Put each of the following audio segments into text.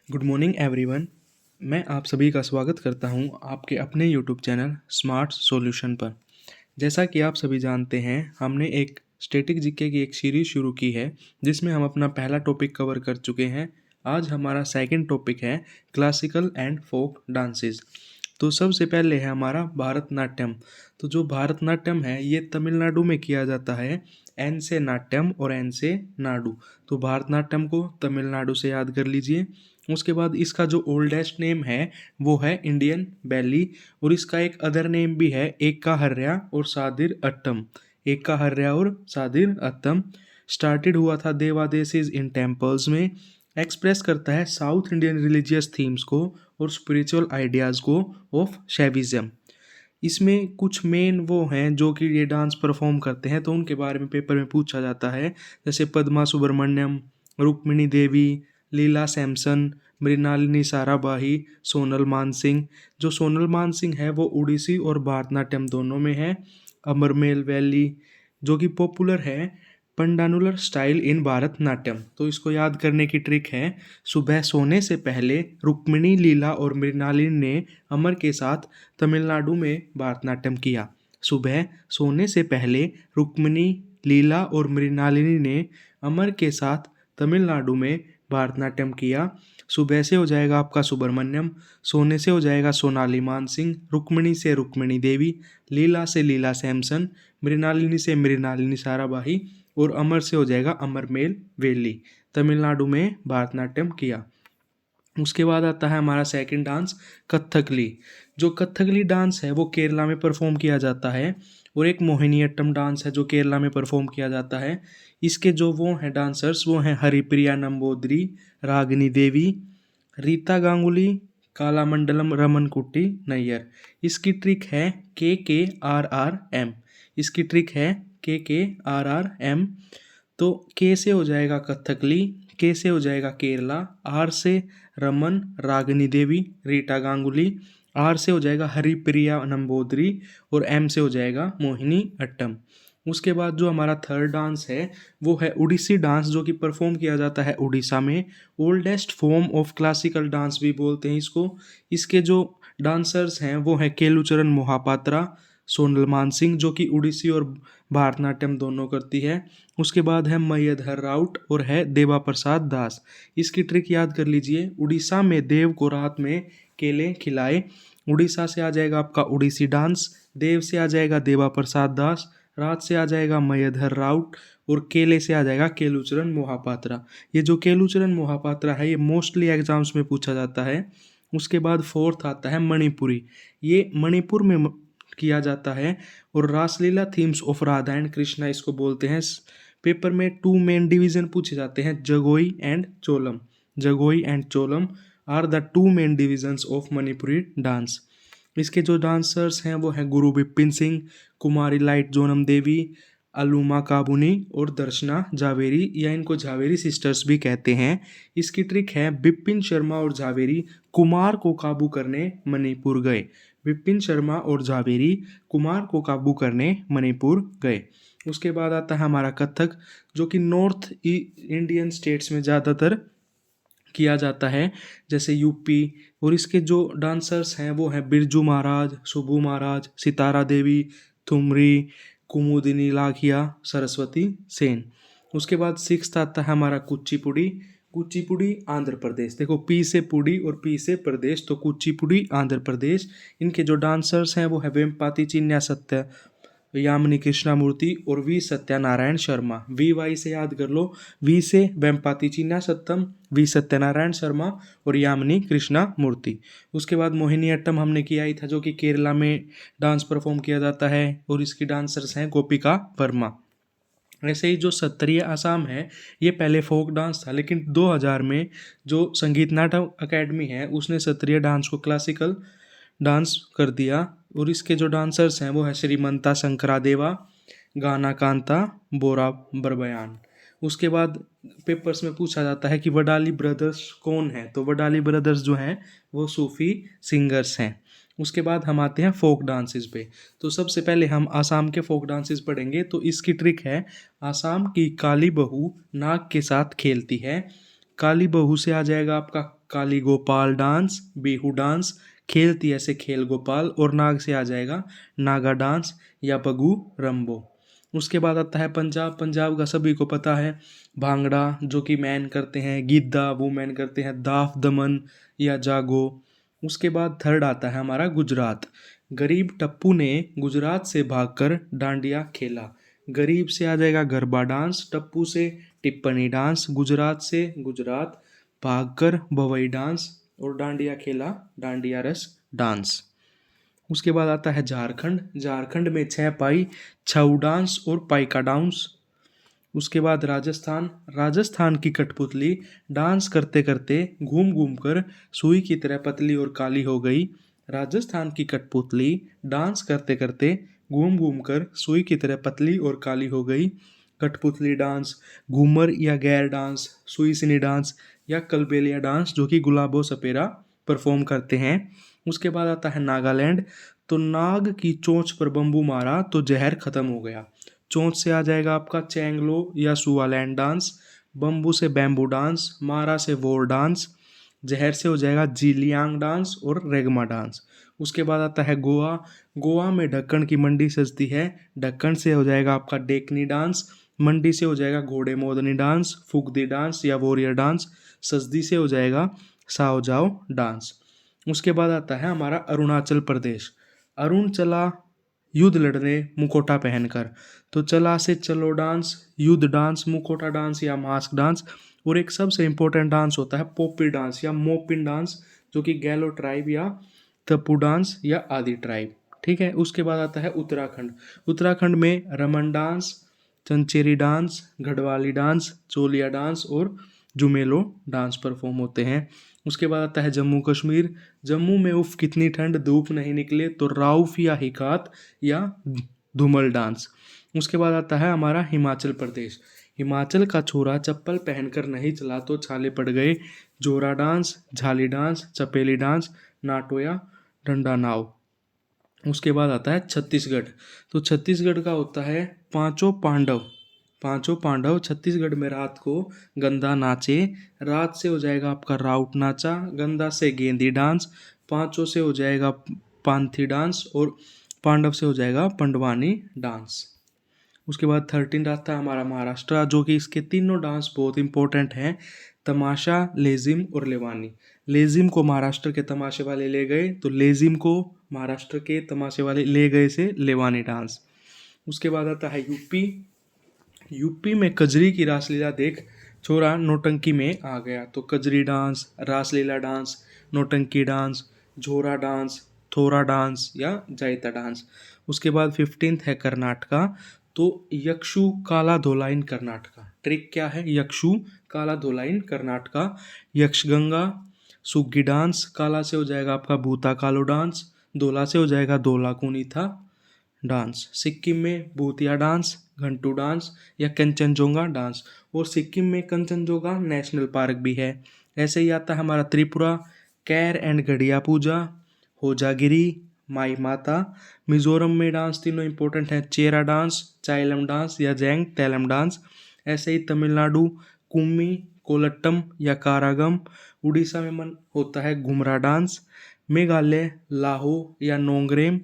Good morning everyone. मैं आप सभी का स्वागत करता हूं आपके अपने यूट्यूब चैनल स्मार्ट सॉल्यूशन पर। जैसा कि आप सभी जानते हैं, हमने एक स्टैटिक जीके की एक सीरीज शुरू की है जिसमें हम अपना पहला टॉपिक कवर कर चुके हैं। आज हमारा सेकंड टॉपिक है क्लासिकल एंड फोक डांसेस। तो सबसे पहले है हमारा भारतनाट्यम। तो जो भारतनाट्यम है ये तमिलनाडु में किया जाता है, एन से नाट्यम और एन से नाडु। तो भारतनाट्यम को तमिलनाडु से याद कर लीजिए। उसके बाद इसका जो ओल्डेस्ट नेम है वो है इंडियन बैली, और इसका एक अदर नेम भी है एक्का हर्या और सादिर अट्टम। एक्का हर्या और सादिर अट्टम स्टार्टेड हुआ था देवादेसीज इन टेम्पल्स में। एक्सप्रेस करता है साउथ इंडियन रिलीजियस थीम्स को और स्पिरिचुअल आइडियाज़ को ऑफ शैविज्म। इसमें कुछ मेन वो हैं जो कि ये डांस परफॉर्म करते हैं, तो उनके बारे में पेपर में पूछा जाता है। जैसे पद्मा सुब्रमण्यम, रुक्मिणी देवी, लीला सैमसन, मृणालिनी साराभाई, सोनल मानसिंह। जो सोनल मानसिंह है वो उड़ीसी और भारतनाट्यम दोनों में है। अमरमेल वैली जो कि पॉपुलर है पंडानुलर स्टाइल इन भारतनाट्यम। तो इसको याद करने की ट्रिक है, सुबह सोने से पहले रुक्मिणी, लीला और मृणालिनी ने अमर के साथ तमिलनाडु में भारतनाट्यम किया। सुबह सोने से पहले रुक्मिणी, लीला और मृणालिनी ने अमर के साथ तमिलनाडु में भारतनाट्यम किया। सुबह से हो जाएगा आपका सुब्रमण्यम, सोने से हो जाएगा सोनाली मानसिंह, रुक्मिणी से रुक्मिणी देवी, लीला से लीला सैमसन, मृणालिनी से मृणालिनी साराभाई और अमर से हो जाएगा अमरमेल वेली। तमिलनाडु में भारतनाट्यम किया। उसके बाद आता है हमारा सेकंड डांस कथकली। जो कथकली डांस है वो केरला में परफॉर्म किया जाता है, और एक मोहिनीअट्टम डांस है जो केरला में परफॉर्म किया जाता है। इसके जो वो हैं डांसर्स वो हैं हरिप्रिया नंबूदरी, रागिनी देवी, रीता गांगुली, कालामंडलम रमन कुट्टी नैयर। इसकी ट्रिक है KKRRM। इसकी ट्रिक है KKRRM। तो के से हो जाएगा कथकली, के से हो जाएगा केरला, आर से रमन रागिनी देवी रीटा गांगुली, आर से हो जाएगा हरिप्रिया नंबूदरी और एम से हो जाएगा मोहिनी अट्टम। उसके बाद जो हमारा थर्ड डांस है वो है उड़ीसी डांस, जो कि परफॉर्म किया जाता है उड़ीसा में। Oldest form of classical dance भी बोलते हैं इसको। इसके जो डांसर्स हैं वो हैं केलुचरण मोहापात्रा, सोनल मानसिंह जो कि उड़ीसी और भारतनाट्यम दोनों करती है। उसके बाद है मयधर राउत और है देवा प्रसाद दास। इसकी ट्रिक याद कर लीजिए, उड़ीसा में देव को रात में केले खिलाए। उड़ीसा से आ जाएगा आपका उड़ीसी डांस, देव से आ जाएगा देवा प्रसाद दास, रात से आ जाएगा मयधर राउत और केले से आ जाएगा केलुचरण मोहापात्रा। ये जो केलुचरण मोहापात्रा है ये मोस्टली एग्जाम्स में पूछा जाता है। उसके बाद फोर्थ आता है मणिपुरी। ये मणिपुर में किया जाता है और Raslila themes of Radha and Krishna इसको बोलते हैं। पेपर में टू मेन डिवीजन पूछे जाते हैं, Jagoi and Cholom. Jagoi and Cholom are the two main divisions of Manipuri dance. इसके जो डांसर्स हैं वो हैं गुरु बिपिन सिंह, कुमारी लाइट जोनम देवी, अलूमा काबुनी और दर्शना जावेरी, या इनको झावेरी सिस्टर्स भी कहते हैं। इसकी ट्रिक है बिपिन शर्मा और झावेरी कुमार को काबू करने मणिपुर गए। विपिन शर्मा और झावेरी कुमार को काबू करने मणिपुर गए। उसके बाद आता है हमारा कथक, जो कि नॉर्थ इंडियन स्टेट्स में ज़्यादातर किया जाता है, जैसे यूपी। और इसके जो डांसर्स हैं वो हैं बिरजू महाराज, सुबू महाराज, सितारा देवी, थुमरी, कुमुदिनी लाखिया, सरस्वती सेन। उसके बाद सिक्स्थ आता है हमारा कुचिपुड़ी। कुचिपुड़ी आंध्र प्रदेश। देखो, पी से पुड़ी और पी से प्रदेश, तो कुचिपुड़ी आंध्र प्रदेश। इनके जो डांसर्स हैं वो है वेम्पाती चिन्या सत्य, यामिनी कृष्णामूर्ति और V Satyanarayana Sharma. V Y से याद कर लो, वी से वेम्पाती चिन्या सत्यम, वी सत्यनारायण शर्मा और यामिनी कृष्णामूर्ति। उसके बाद मोहिनीअट्टम हमने किया ही था, जो कि केरला में डांस परफॉर्म किया जाता है और इसकी डांसर्स हैं गोपिका वर्मा। ऐसे ही जो सत्तरीय आसाम है ये पहले फोक डांस था, लेकिन 2000 में जो संगीत नाटक अकेडमी है उसने सत्तरीय डांस को क्लासिकल डांस कर दिया। और इसके जो डांसर्स हैं वो है श्रीमंता शंकरादेवा, गाना कांता, बोरा बरबयान। उसके बाद पेपर्स में पूछा जाता है कि वडाली ब्रदर्स कौन है, तो वडाली ब्रदर्स जो हैं वो सूफी सिंगर्स हैं। उसके बाद हम आते हैं फोक डांसेस पे। तो सबसे पहले हम आसाम के फोक डांसेस पढ़ेंगे। तो इसकी ट्रिक है, आसाम की काली बहू नाग के साथ खेलती है। काली बहू से आ जाएगा आपका काली गोपाल डांस, बिहू डांस, खेलती ऐसे खेल गोपाल, और नाग से आ जाएगा नागा डांस या बगू रंबो। उसके बाद आता है पंजाब। पंजाब का सभी को पता है, भांगड़ा जो कि मैन करते हैं, गिद्धा वो मैन करते हैं, दाफ दमन या जागो। उसके बाद थर्ड आता है हमारा गुजरात। गरीब टप्पू ने गुजरात से भागकर डांडिया खेला। गरीब से आ जाएगा गरबा डांस, टप्पू से टिप्पणी डांस, गुजरात से गुजरात, भागकर भवई डांस, और डांडिया खेला डांडिया रस डांस। उसके बाद आता है झारखंड। झारखंड में छह पाई, छऊ डांस और पाइका डांस। उसके बाद राजस्थान। राजस्थान की कठपुतली डांस करते करते घूम घूम कर सुई की तरह पतली और काली हो गई। राजस्थान की कठपुतली डांस करते करते घूम घूम कर सुई की तरह पतली और काली हो गई। कठपुतली डांस, घूमर या गैर डांस, सुईसिनी डांस या कलबेलिया डांस जो कि गुलाबो सपेरा परफॉर्म करते हैं। उसके बाद आता है नागालैंड। तो नाग की चोंच पर बम्बू मारा तो जहर खत्म हो गया। चोंच से आ जाएगा आपका चैंगलो या सुआलैंड डांस, बम्बू से बैम्बू डांस, मारा से वोर डांस, जहर से हो जाएगा जीलियांग डांस और रेगमा डांस। उसके बाद आता है गोवा। गोवा में ढक्कन की मंडी सजती है। ढक्कन से हो जाएगा आपका डेकनी डांस, मंडी से हो जाएगा घोड़े मोदनी डांस, फुगदी डांस या वॉरियर डांस, सजदी से हो जाएगा साओ जाओ डांस। उसके बाद आता है हमारा अरुणाचल प्रदेश। अरुण चला युद्ध लड़ने मुखोटा पहनकर। तो चला से चलो डांस, युद्ध डांस, मुखोटा डांस या मास्क डांस, और एक सबसे इम्पोर्टेंट डांस होता है पोपी डांस या मोपिन डांस जो कि गैलो ट्राइब या तप्पू डांस या आदि ट्राइब। ठीक है। उसके बाद आता है उत्तराखंड। उत्तराखंड में Ramman dance, Chancheri dance, Garhwali dance, Choliya dance और जुमेलो डांस परफॉर्म होते हैं। उसके बाद आता है जम्मू कश्मीर। जम्मू में उफ कितनी ठंड, धूप नहीं निकले तो राउफ या हिकात या धूमल डांस। उसके बाद आता है हमारा हिमाचल प्रदेश। हिमाचल का छोरा चप्पल पहनकर नहीं चला तो छाले पड़ गए। जोरा डांस, झाली डांस, चपेली डांस, नाटो या डंडा नाव। उसके बाद आता है छत्तीसगढ़। तो छत्तीसगढ़ का होता है पांचों पांडव। पांचों पांडव छत्तीसगढ़ में रात को गंदा नाचे। रात से हो जाएगा आपका राउट नाचा, गंदा से गेंदी डांस, पांचों से हो जाएगा पांथी डांस, और पांडव से हो जाएगा पंडवानी डांस। उसके बाद 13 आता है हमारा महाराष्ट्र, जो कि इसके तीनों डांस बहुत इंपॉर्टेंट हैं, तमाशा, लेजिम और लेवानी। लेजिम को महाराष्ट्र के तमाशे वाले ले गए तो लेजिम को महाराष्ट्र के तमाशे वाले ले गए से लेवानी डांस। उसके बाद आता है यूपी। यूपी में कजरी की रासलीला देख छोरा नौटंकी में आ गया। तो कजरी डांस, रासलीला डांस, नौटंकी डांस, झोरा डांस, थोरा डांस या जायता डांस। उसके बाद 15 है कर्नाटका। तो यक्षु काला धोलाइन कर्नाटका। ट्रिक क्या है, यक्षु काला धोलाइन कर्नाटका। यक्षगंगा, सुग्गी डांस, काला से हो जाएगा आपका भूता कालो डांस, धोला से हो जाएगा धोला कुनीथा डांस। सिक्किम में भूतिया डांस, घंटू डांस या कंचनजोंगा डांस, और सिक्किम में कंचनजोंगा नेशनल पार्क भी है। ऐसे ही आता है हमारा त्रिपुरा, कैर एंड गढ़िया पूजा, होजागिरी, माई माता। मिजोरम में डांस तीनों इंपॉर्टेंट हैं, चेरा डांस, चाइलम डांस या जैंग तैलम डांस। ऐसे ही तमिलनाडु कुम्मी, कोलट्टम या कारागम। उड़ीसा में मन होता है घुमरा डांस। मेघालय लाहो या नोंगरेम।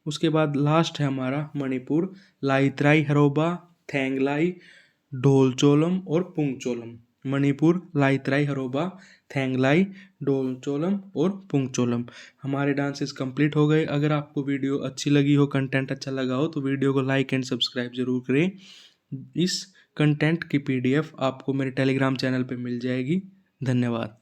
उसके बाद लास्ट है हमारा मणिपुर, लाइत्राई हरोबा, थैंगलाई, ढोलचोलम और पुंगचोलम। मणिपुर, लाइत्राई हरोबा, थैंगलाई, ढोलचोलम और पुंगचोलम। हमारे डांसेस कंप्लीट हो गए। अगर आपको वीडियो अच्छी लगी हो, कंटेंट अच्छा लगा हो, तो वीडियो को लाइक एंड सब्सक्राइब जरूर करें। इस कंटेंट की PDF आपको मेरे टेलीग्राम चैनल पे मिल जाएगी। धन्यवाद।